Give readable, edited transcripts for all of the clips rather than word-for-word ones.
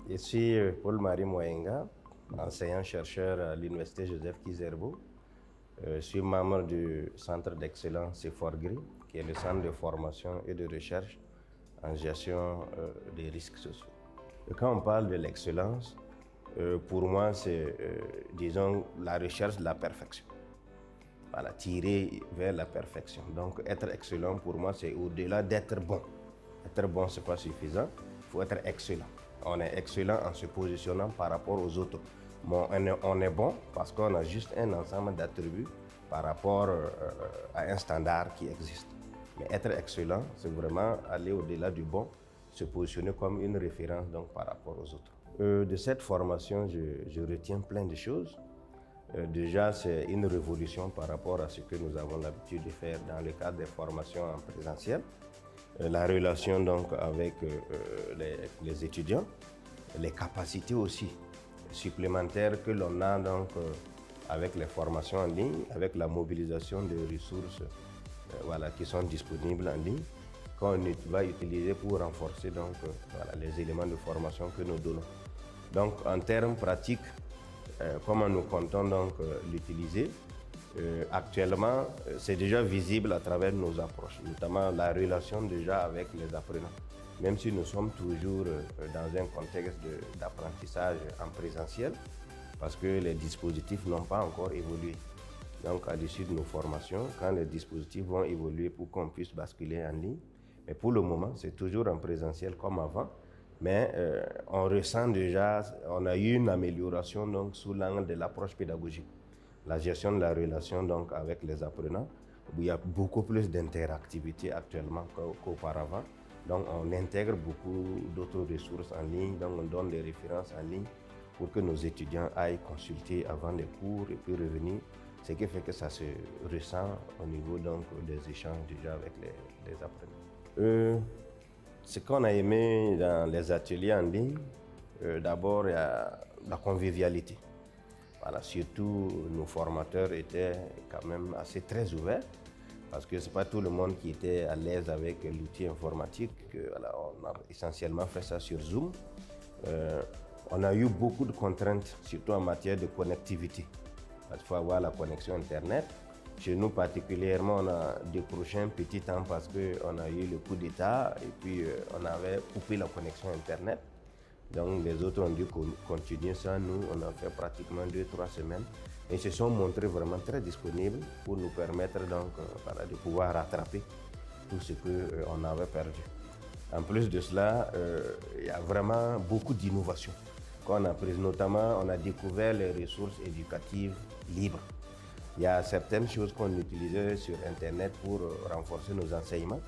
Je suis Paul-Marie Moyenga, enseignant-chercheur à l'Université Joseph Kizerbo. Je suis membre du Centre d'excellence CEFORGRI, qui est le centre de formation et de recherche en gestion des risques sociaux. Et quand on parle de l'excellence, pour moi, c'est, disons, la recherche de la perfection. Voilà, tirer vers la perfection. Donc, être excellent, pour moi, c'est au-delà d'être bon. Être bon, ce n'est pas suffisant. Il faut être excellent. On est excellent en se positionnant par rapport aux autres. Bon, on est bon parce qu'on a juste un ensemble d'attributs par rapport à un standard qui existe. Mais être excellent, c'est vraiment aller au-delà du bon, se positionner comme une référence donc, par rapport aux autres. De cette formation, je retiens plein de choses. Déjà, c'est une révolution par rapport à ce que nous avons l'habitude de faire dans le cadre des formations en présentiel. La relation donc avec les étudiants, les capacités aussi supplémentaires que l'on a donc avec les formations en ligne, avec la mobilisation de ressources voilà, qui sont disponibles en ligne, qu'on va utiliser pour renforcer donc, voilà, les éléments de formation que nous donnons. Donc en termes pratiques, comment nous comptons donc l'utiliser? Actuellement, c'est déjà visible à travers nos approches, notamment la relation déjà avec les apprenants. Même si nous sommes toujours dans un contexte d'apprentissage en présentiel, parce que les dispositifs n'ont pas encore évolué. Donc à l'issue de nos formations, quand les dispositifs vont évoluer pour qu'on puisse basculer en ligne, mais pour le moment, c'est toujours en présentiel comme avant. Mais on ressent déjà, on a eu une amélioration donc, sous l'angle de l'approche pédagogique. La gestion de la relation donc, avec les apprenants, où il y a beaucoup plus d'interactivité actuellement qu'auparavant. Donc on intègre beaucoup d'autres ressources en ligne, donc on donne des références en ligne pour que nos étudiants aillent consulter avant les cours et puis revenir. Ce qui fait que ça se ressent au niveau donc, des échanges déjà avec les apprenants. Ce qu'on a aimé dans les ateliers en ligne, d'abord il y a la convivialité. Voilà, surtout nos formateurs étaient quand même assez très ouverts parce que ce n'est pas tout le monde qui était à l'aise avec l'outil informatique. Voilà, on a essentiellement fait ça sur Zoom. On a eu beaucoup de contraintes, surtout en matière de connectivité. Il faut avoir la connexion Internet. Chez nous particulièrement, on a décroché un petit temps parce qu'on a eu le coup d'État et puis on avait coupé la connexion Internet. Donc les autres ont dû continuer ça. Nous, on a fait pratiquement 2-3 semaines. Et ils se sont montrés vraiment très disponibles pour nous permettre donc, voilà, de pouvoir rattraper tout ce qu'on avait perdu. En plus de cela, il y a vraiment beaucoup d'innovations qu'on a prises. Notamment, on a découvert les ressources éducatives libres. Il y a certaines choses qu'on utilisait sur Internet pour renforcer nos enseignements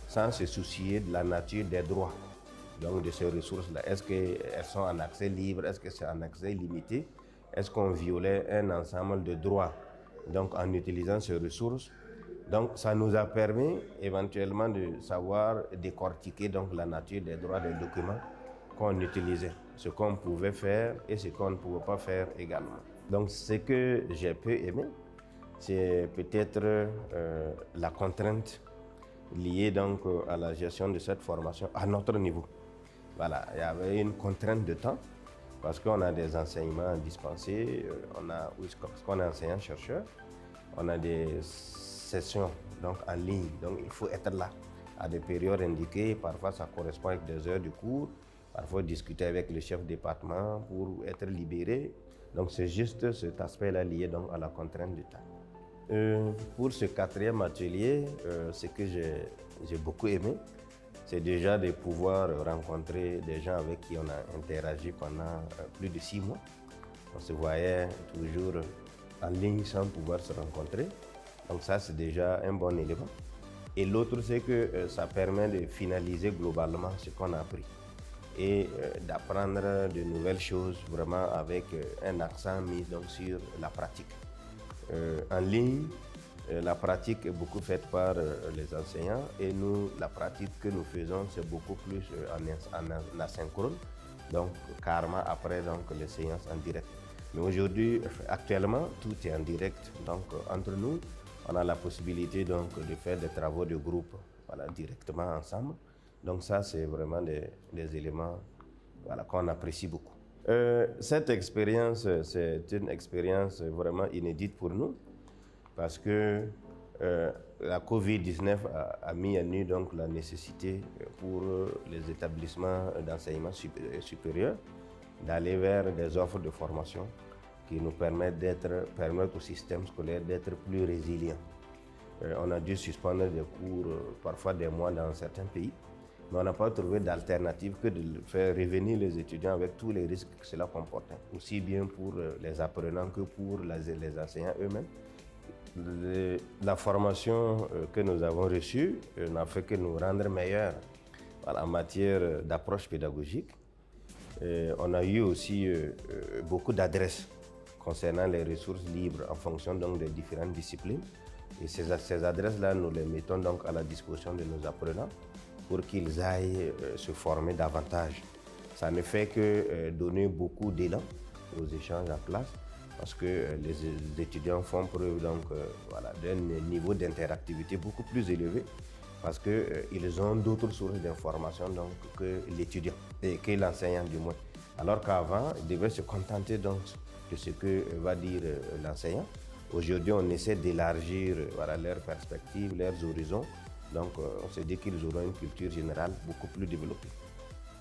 sans se soucier de la nature des droits. Donc de ces ressources-là, est-ce qu'elles sont en accès libre, est-ce que c'est en accès limité, est-ce qu'on violait un ensemble de droits donc en utilisant ces ressources. Donc ça nous a permis éventuellement de savoir décortiquer donc, la nature des droits des documents qu'on utilisait, ce qu'on pouvait faire et ce qu'on ne pouvait pas faire également. Donc ce que j'ai peu aimé, c'est peut-être la contrainte liée donc à la gestion de cette formation à notre niveau. Voilà, il y avait une contrainte de temps parce qu'on a des enseignements dispensés, parce qu'on est enseignant-chercheur, on a des sessions donc, en ligne, donc il faut être là à des périodes indiquées, parfois ça correspond avec des heures de cours, parfois discuter avec le chef de département pour être libéré. Donc c'est juste cet aspect-là lié donc, à la contrainte du temps. Pour ce 4e atelier, ce que j'ai beaucoup aimé, c'est déjà de pouvoir rencontrer des gens avec qui on a interagi pendant plus de 6 mois. On se voyait toujours en ligne sans pouvoir se rencontrer. Donc ça, c'est déjà un bon élément. Et l'autre, c'est que ça permet de finaliser globalement ce qu'on a appris et d'apprendre de nouvelles choses vraiment avec un accent mis donc, sur la pratique. En ligne, la pratique est beaucoup faite par les enseignants et nous, la pratique que nous faisons, c'est beaucoup plus en asynchrone, donc carrément après donc, les séances en direct. Mais aujourd'hui, actuellement, tout est en direct. Donc entre nous, on a la possibilité donc, de faire des travaux de groupe voilà, directement ensemble. Donc ça, c'est vraiment des éléments voilà, qu'on apprécie beaucoup. Cette expérience, c'est une expérience vraiment inédite pour nous parce que la COVID-19 a mis à nu donc la nécessité pour les établissements d'enseignement supérieur d'aller vers des offres de formation qui nous permettent au système scolaire d'être plus résilient. On a dû suspendre des cours, parfois des mois dans certains pays, mais on n'a pas trouvé d'alternative que de faire revenir les étudiants avec tous les risques que cela comportait, aussi bien pour les apprenants que pour les enseignants eux-mêmes. La formation que nous avons reçue n'a fait que nous rendre meilleurs en matière d'approche pédagogique. On a eu aussi beaucoup d'adresses concernant les ressources libres en fonction donc des différentes disciplines. Et ces adresses-là, nous les mettons donc à la disposition de nos apprenants pour qu'ils aillent se former davantage. Ça ne fait que donner beaucoup d'élan aux échanges en classe parce que les étudiants font preuve d'un niveau d'interactivité beaucoup plus élevé parce qu'ils ont d'autres sources d'information que l'étudiant et que l'enseignant du moins. Alors qu'avant, ils devaient se contenter donc de ce que va dire l'enseignant. Aujourd'hui, on essaie d'élargir leurs perspectives, leurs horizons. Donc, on se dit qu'ils auront une culture générale beaucoup plus développée.